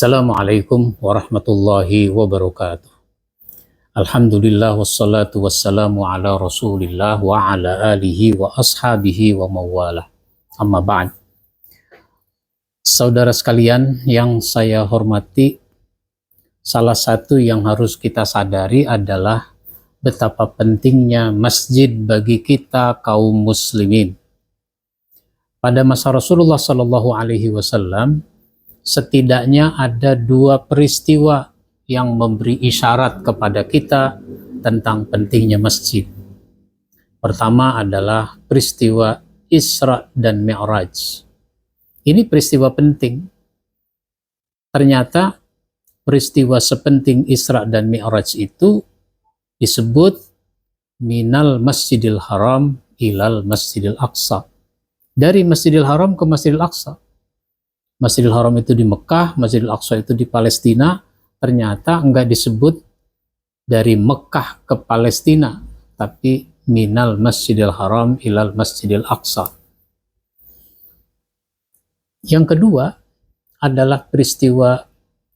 Assalamualaikum warahmatullahi wabarakatuh. Alhamdulillah wassalatu wassalamu ala rasulillah wa ala alihi wa ashabihi wa mawalah. Amma ba'd. Saudara sekalian yang saya hormati, salah satu yang harus kita sadari adalah betapa pentingnya masjid bagi kita kaum muslimin. Pada masa Rasulullah Shallallahu Alaihi Wasallam, setidaknya ada dua peristiwa yang memberi isyarat kepada kita tentang pentingnya masjid. Pertama adalah peristiwa Isra dan Mi'raj. Ini peristiwa penting. Ternyata peristiwa sepenting Isra dan Mi'raj itu disebut minal Masjidil Haram ilal Masjidil Aqsa. Dari Masjidil Haram ke Masjidil Aqsa. Masjidil Haram itu di Mekah, Masjidil Aqsa itu di Palestina. Ternyata enggak disebut dari Mekah ke Palestina, tapi minal Masjidil Haram ilal Masjidil Aqsa. Yang kedua adalah peristiwa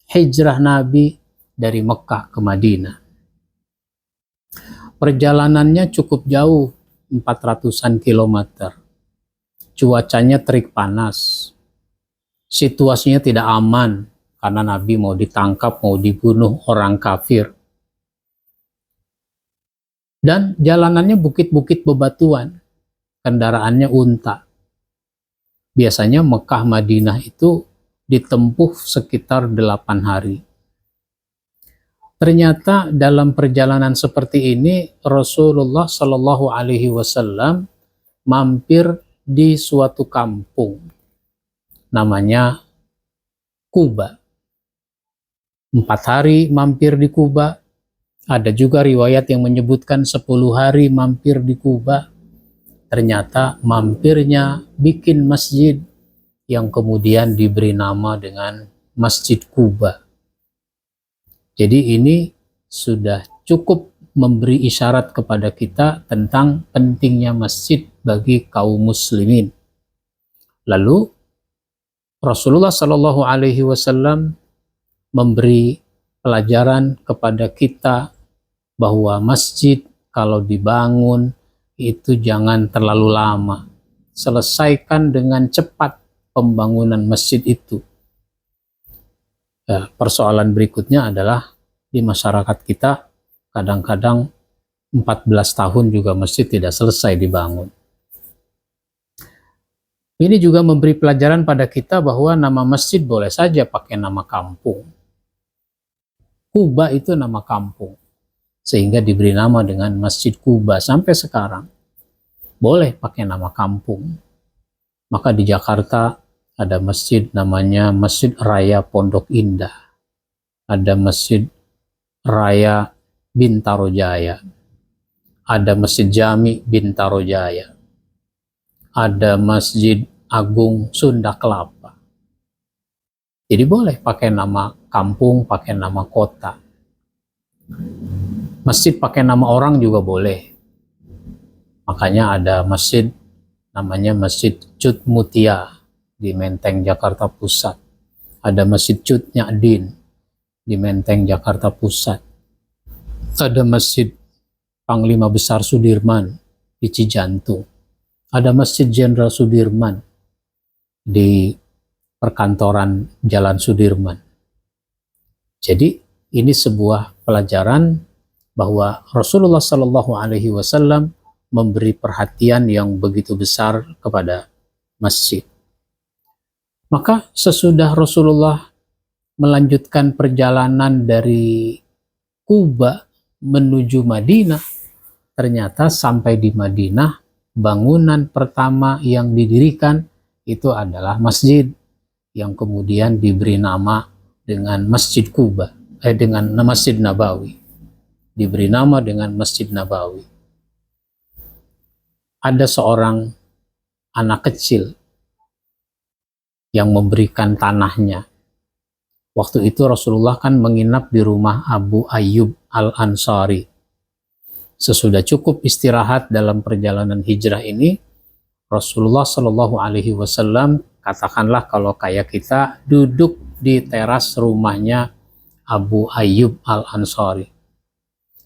hijrah Nabi dari Mekah ke Madinah. Perjalanannya cukup jauh, 400-an kilometer. Cuacanya terik panas. Situasinya tidak aman karena Nabi mau ditangkap, mau dibunuh orang kafir. Dan jalanannya bukit-bukit bebatuan, kendaraannya unta. Biasanya Mekah Madinah itu ditempuh sekitar 8 hari. Ternyata dalam perjalanan seperti ini Rasulullah Shallallahu Alaihi Wasallam mampir di suatu kampung. Namanya Kuba. 4 hari mampir di Kuba. Ada juga riwayat yang menyebutkan 10 hari mampir di Kuba. Ternyata mampirnya bikin masjid yang kemudian diberi nama dengan Masjid Kuba. Jadi ini sudah cukup memberi isyarat kepada kita tentang pentingnya masjid bagi kaum muslimin. Lalu Rasulullah Shallallahu Alaihi Wasallam memberi pelajaran kepada kita bahwa masjid kalau dibangun itu jangan terlalu lama. Selesaikan dengan cepat pembangunan masjid itu. Ya, persoalan berikutnya adalah di masyarakat kita kadang-kadang 14 tahun juga masjid tidak selesai dibangun. Ini juga memberi pelajaran pada kita bahwa nama masjid boleh saja pakai nama kampung. Kuba itu nama kampung, sehingga diberi nama dengan Masjid Kuba sampai sekarang. Boleh pakai nama kampung. Maka di Jakarta ada masjid namanya Masjid Raya Pondok Indah. Ada Masjid Raya Bintaro Jaya. Ada Masjid Jami Bintaro Jaya. Ada Masjid Agung Sunda Kelapa. Jadi boleh pakai nama kampung, pakai nama kota. Masjid pakai nama orang juga boleh. Makanya ada masjid namanya Masjid Cut Mutia di Menteng, Jakarta Pusat. Ada Masjid Cut Nyadin di Menteng, Jakarta Pusat. Ada Masjid Panglima Besar Sudirman di Cijantung. Ada Masjid Jenderal Sudirman di perkantoran Jalan Sudirman. Jadi ini sebuah pelajaran bahwa Rasulullah Shallallahu Alaihi Wasallam memberi perhatian yang begitu besar kepada masjid. Maka sesudah Rasulullah melanjutkan perjalanan dari Kuba menuju Madinah, ternyata sampai di Madinah bangunan pertama yang didirikan itu adalah masjid yang kemudian diberi nama dengan Masjid Kuba, dengan Masjid Nabawi. Diberi nama dengan Masjid Nabawi. Ada seorang anak kecil yang memberikan tanahnya. Waktu itu Rasulullah kan menginap di rumah Abu Ayyub Al-Ansari. Sesudah cukup istirahat dalam perjalanan hijrah ini, Rasulullah Shallallahu Alaihi Wasallam katakanlah kalau kayak kita duduk di teras rumahnya Abu Ayyub Al-Ansari.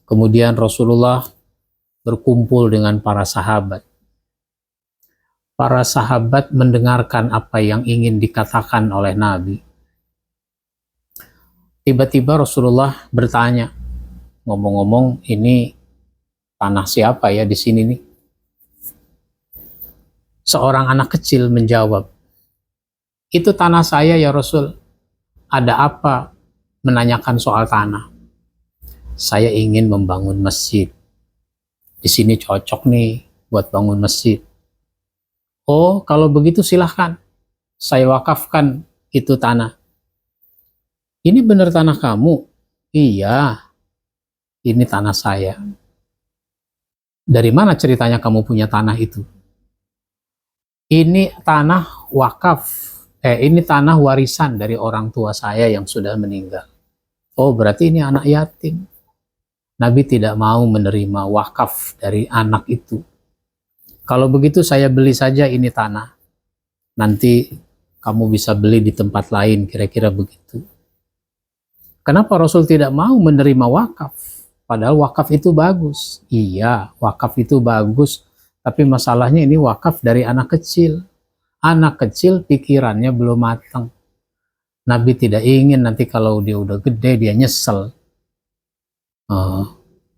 Kemudian Rasulullah berkumpul dengan para sahabat. Para sahabat mendengarkan apa yang ingin dikatakan oleh Nabi. Tiba-tiba Rasulullah bertanya, ngomong-ngomong ini tanah siapa ya di sini nih? Seorang anak kecil menjawab, itu tanah saya ya Rasul. Ada apa menanyakan soal tanah? Saya ingin membangun masjid. Di sini cocok nih buat bangun masjid. Oh, kalau begitu silahkan. Saya wakafkan itu tanah. Ini benar tanah kamu? Iya, ini tanah saya. Dari mana ceritanya kamu punya tanah itu? Ini tanah wakaf. Ini tanah warisan dari orang tua saya yang sudah meninggal. Oh, berarti ini anak yatim. Nabi tidak mau menerima wakaf dari anak itu. Kalau begitu saya beli saja ini tanah. Nanti kamu bisa beli di tempat lain, kira-kira begitu. Kenapa Rasul tidak mau menerima wakaf? Padahal wakaf itu bagus. Iya, wakaf itu bagus. Tapi masalahnya ini wakaf dari anak kecil. Anak kecil pikirannya belum matang. Nabi tidak ingin nanti kalau dia udah gede dia nyesel.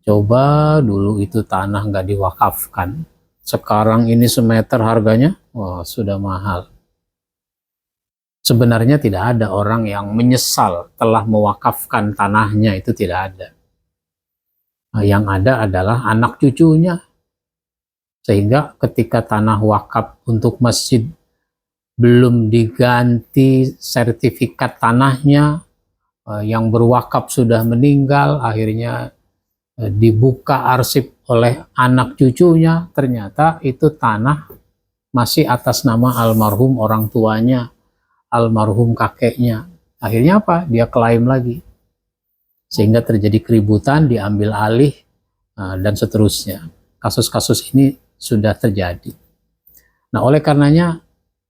Coba dulu itu tanah nggak diwakafkan. Sekarang ini semeter harganya, wah sudah mahal. Sebenarnya tidak ada orang yang menyesal telah mewakafkan tanahnya, itu tidak ada. Yang ada adalah anak cucunya. Sehingga ketika tanah wakaf untuk masjid belum diganti sertifikat tanahnya, yang berwakaf sudah meninggal, akhirnya dibuka arsip oleh anak cucunya, ternyata itu tanah masih atas nama almarhum orang tuanya, almarhum kakeknya. Akhirnya apa? Dia klaim lagi. Sehingga terjadi keributan, diambil alih, dan seterusnya. Kasus-kasus ini sudah terjadi. Nah, oleh karenanya,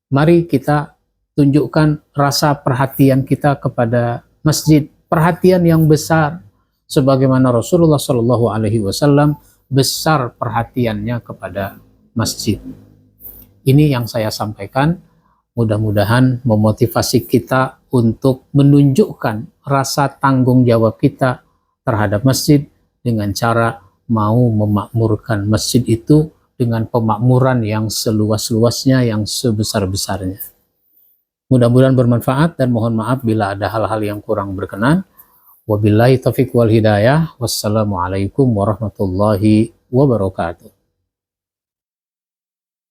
mari kita tunjukkan rasa perhatian kita kepada masjid. Perhatian yang besar. Sebagaimana Rasulullah Shallallahu Alaihi Wasallam besar perhatiannya kepada masjid. Ini yang saya sampaikan. Mudah-mudahan memotivasi kita untuk menunjukkan rasa tanggung jawab kita terhadap masjid dengan cara mau memakmurkan masjid itu dengan pemakmuran yang seluas-luasnya, yang sebesar-besarnya. Mudah-mudahan bermanfaat dan mohon maaf bila ada hal-hal yang kurang berkenan. Wabillahi taufiq wal hidayah. Wassalamualaikum warahmatullahi wabarakatuh.